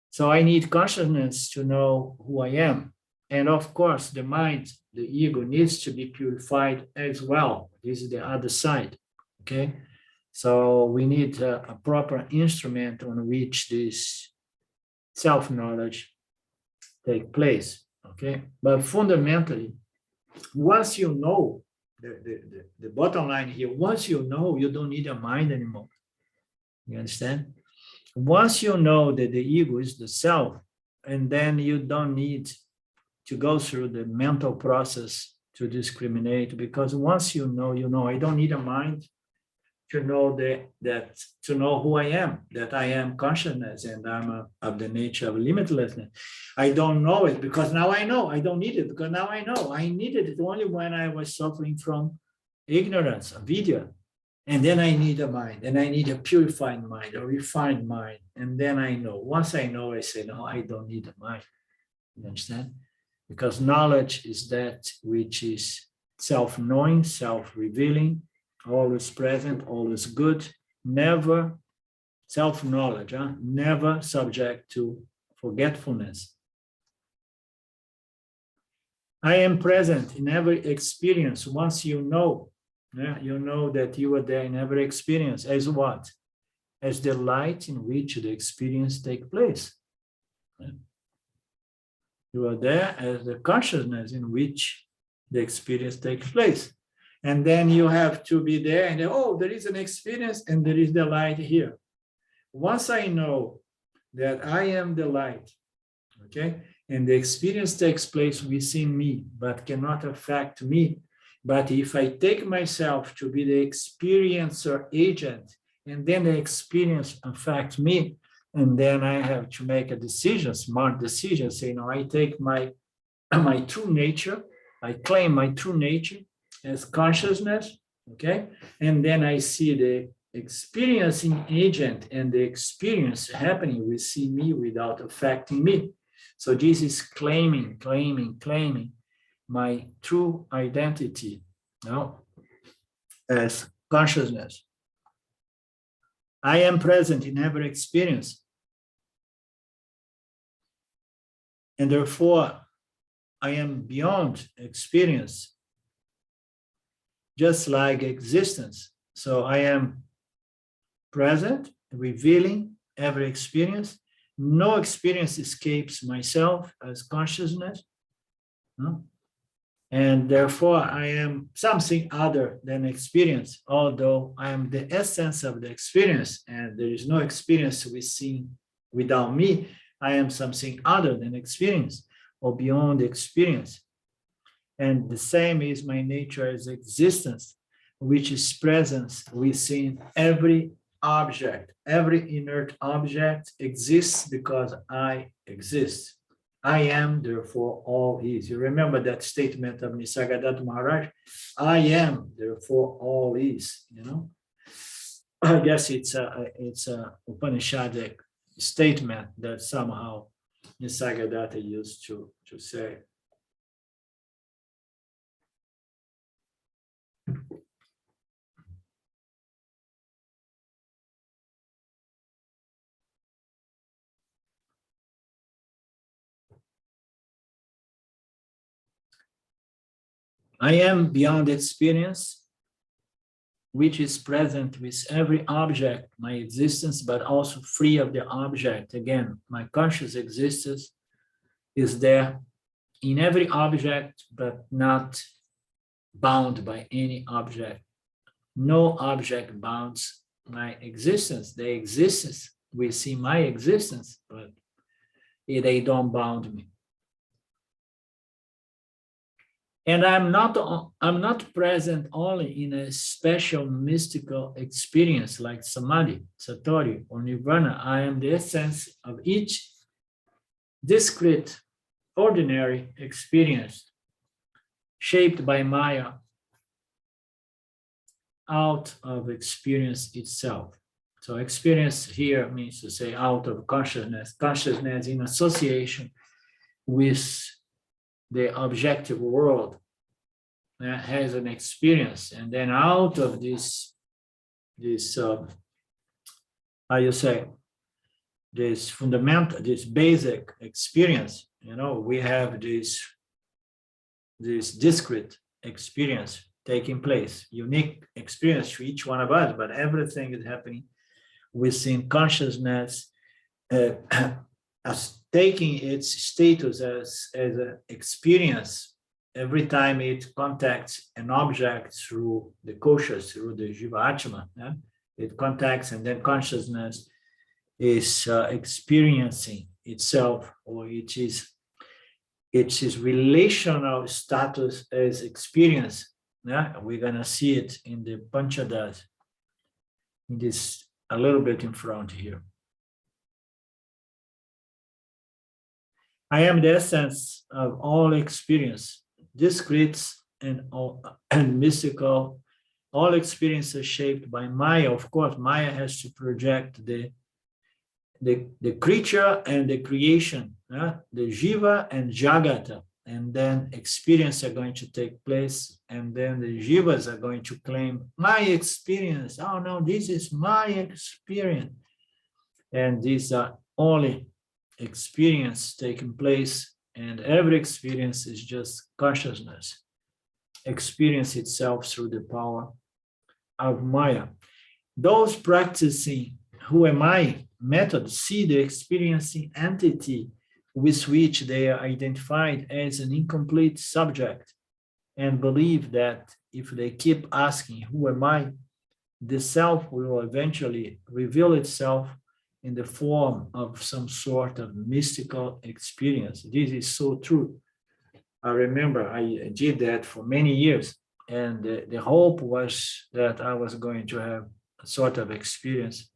So I need consciousness to know who I am. And of course, the mind, the ego needs to be purified as well. This is the other side, okay? So we need a proper instrument on which this self-knowledge take place, okay? But fundamentally, once you know, the bottom line here, once you know, you don't need a mind anymore. You understand? Once you know that the ego is the self, and then you don't need to go through the mental process to discriminate, because once you know, I don't need a mind to know that to know who I am, that I am consciousness and I'm of the nature of limitlessness. I don't know it because now I know. I don't need it because now I know. I needed it only when I was suffering from ignorance, avidya. And then I need a mind, and I need a purified mind, a refined mind. And then I know. Once I know, I say, no, I don't need a mind. You understand? Because knowledge is that which is self-knowing, self-revealing, always present, always good, never self-knowledge, never subject to forgetfulness. I am present in every experience. Once you know, you know that you are there in every experience. As what? As the light in which the experience takes place. You are there as the consciousness in which the experience takes place. And then you have to be there and oh, there is an experience and there is the light here. Once I know that I am the light, okay, and the experience takes place within me, but cannot affect me. But if I take myself to be the experiencer agent, and then the experience affects me, and then I have to make a decision, smart decision, say, no, I take my true nature, I claim my true nature as consciousness, okay? And then I see the experiencing agent and the experience happening within me without affecting me. So this is claiming my true identity, as consciousness. I am present in every experience. And therefore, I am beyond experience, just like existence. So I am present, revealing every experience. No experience escapes myself as consciousness. And therefore, I am something other than experience, although I am the essence of the experience, and there is no experience without me. I am something other than experience or beyond experience. And the same is my nature as existence, which is presence within every object. Every inert object exists because I exist. I am, therefore, all is. You remember that statement of Nisargadatta Maharaj? I am, therefore, all is. I guess it's a Upanishadic statement that somehow Nisargadatta used to say. I am beyond experience, which is present with every object, my existence, but also free of the object. Again, my conscious existence is there in every object, but not bound by any object. No object bounds my existence. They exist within my existence, but they don't bound me. And I'm not present only in a special mystical experience like samadhi, satori, or nirvana. I am the essence of each discrete, ordinary experience shaped by Maya out of experience itself. So experience here means to say out of consciousness, consciousness in association with the objective world that has an experience, and then out of this how you say, this fundamental, this basic experience, we have this discrete experience taking place, unique experience for each one of us, but everything is happening within consciousness, as taking its status as an experience every time it contacts an object through the kosas, through the jiva-atma. Yeah? It contacts, and then consciousness is experiencing itself, or its relational status as experience. Yeah? We're going to see it in the Panchadasi, in this a little bit in front here. I am the essence of all experience, discrete and mystical. All experiences shaped by Maya. Of course, Maya has to project the creature and the creation, the jiva and jagata, and then experience are going to take place, and then the jivas are going to claim my experience. Oh no, this is my experience, and these are only experience taking place, and every experience is just consciousness experience itself through the power of Maya. Those practicing who am I method see the experiencing entity with which they are identified as an incomplete subject, and believe that if they keep asking who am I, the self will eventually reveal itself in the form of some sort of mystical experience. This is so true. I remember I did that for many years, and the hope was that I was going to have a sort of experience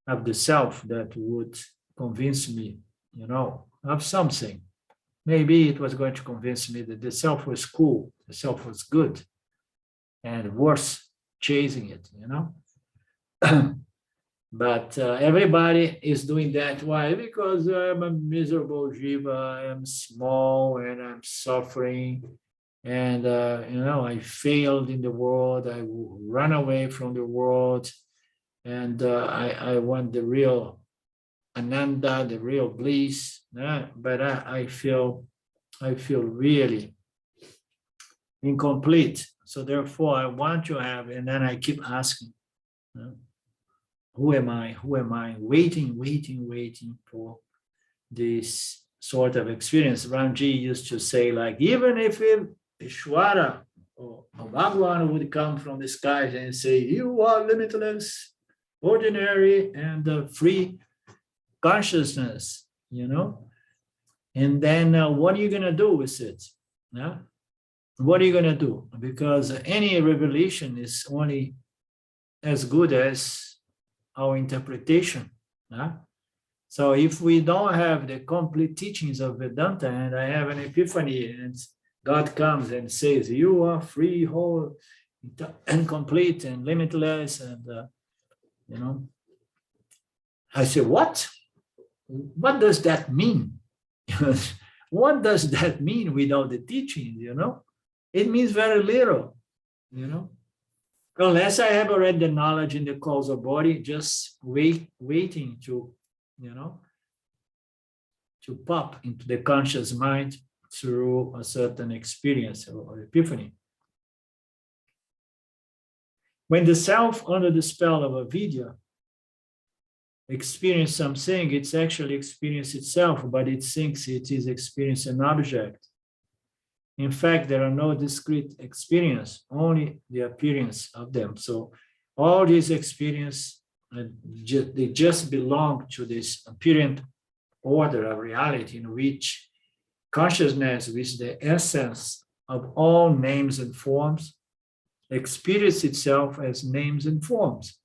of the self that would convince me, of something. Maybe it was going to convince me that the self was cool, the self was good, and worth chasing it, But everybody is doing that. Why? Because I'm a miserable jiva, I'm small, and I'm suffering, and I failed in the world, I run away from the world, and I want the real ananda, the real bliss. But I feel really incomplete. So therefore, I want to have, and then I keep asking. Who am I? Who am I? Waiting for this sort of experience. Ramji used to say, like, even if Ishwara or Bhagwan would come from the skies and say, you are limitless, ordinary, and free consciousness, and then what are you going to do with it? What are you going to do? Because any revelation is only as good as our interpretation. So if we don't have the complete teachings of Vedanta, and I have an epiphany, and God comes and says, you are free, whole, and complete, and limitless, and I say, what? what does that mean? What does that mean without the teachings, you know? It means very little, you know? Unless I have already the knowledge in the causal body, just waiting to, you know, to pop into the conscious mind through a certain experience or epiphany. When the self, under the spell of avidya, experience something, it's actually experience itself, but it thinks it is experiencing an object. In fact, there are no discrete experience, only the appearance of them. So all these experience, they just belong to this apparent order of reality in which consciousness, which is the essence of all names and forms, experience itself as names and forms,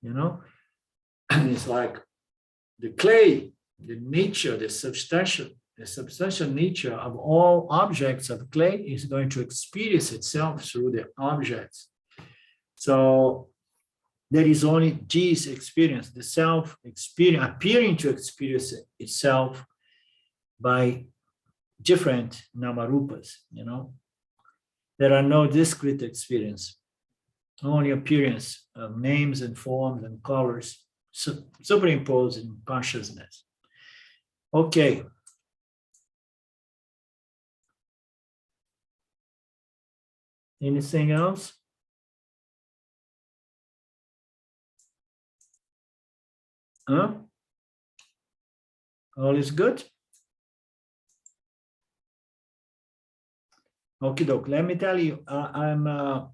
you know? It's like the clay, the nature, the substantial nature of all objects of clay is going to experience itself through the objects. So there is only this experience, the self experience, appearing to experience itself by different namarupas, you know. There are no discrete experience, only appearance of names and forms and colors superimposed in consciousness. Okay. Anything else? Huh? All is good? Okay, doc. Let me tell you, I'm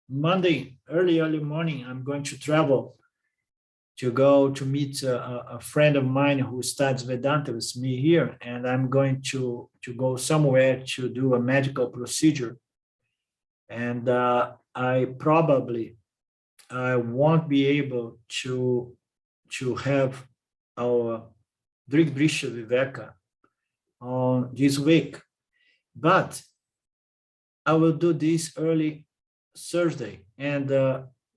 Monday, early morning, I'm going to travel to go to meet a friend of mine who studies Vedanta with me here, and I'm going to go somewhere to do a medical procedure. And I won't be able to have our Drisha Viveka on this week, but I will do this early Thursday. And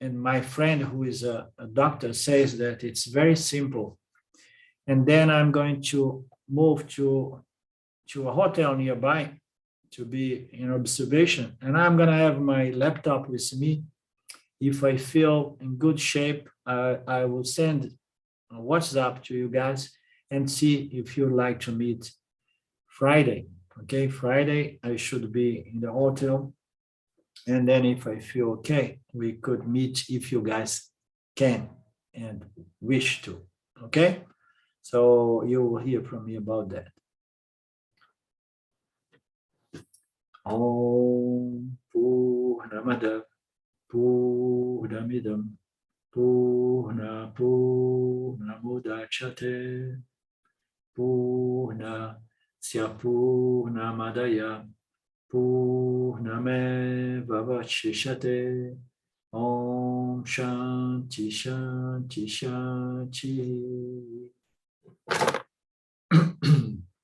my friend who is a doctor says that it's very simple. And then I'm going to move to a hotel nearby to be in observation. And I'm going to have my laptop with me. If I feel in good shape, I will send a WhatsApp to you guys and see if you'd like to meet Friday. Okay, Friday, I should be in the hotel. And then if I feel okay, we could meet if you guys can and wish to. Okay, so you will hear from me about that. Om Purnamada Purnamidam Purnamudachyate Purnasya Purnamadaya Purname Vavachishate. Om Shanti Shanti Shanti.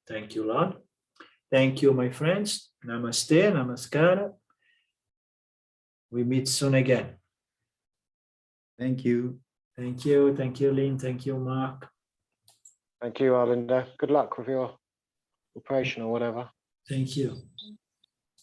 Thank you, Lord. Thank you, my friends. Namaste, namaskara. We meet soon again. Thank you. Thank you. Thank you, Lynn. Thank you, Mark. Thank you, Arlinda. Good luck with your operation or whatever. Thank you.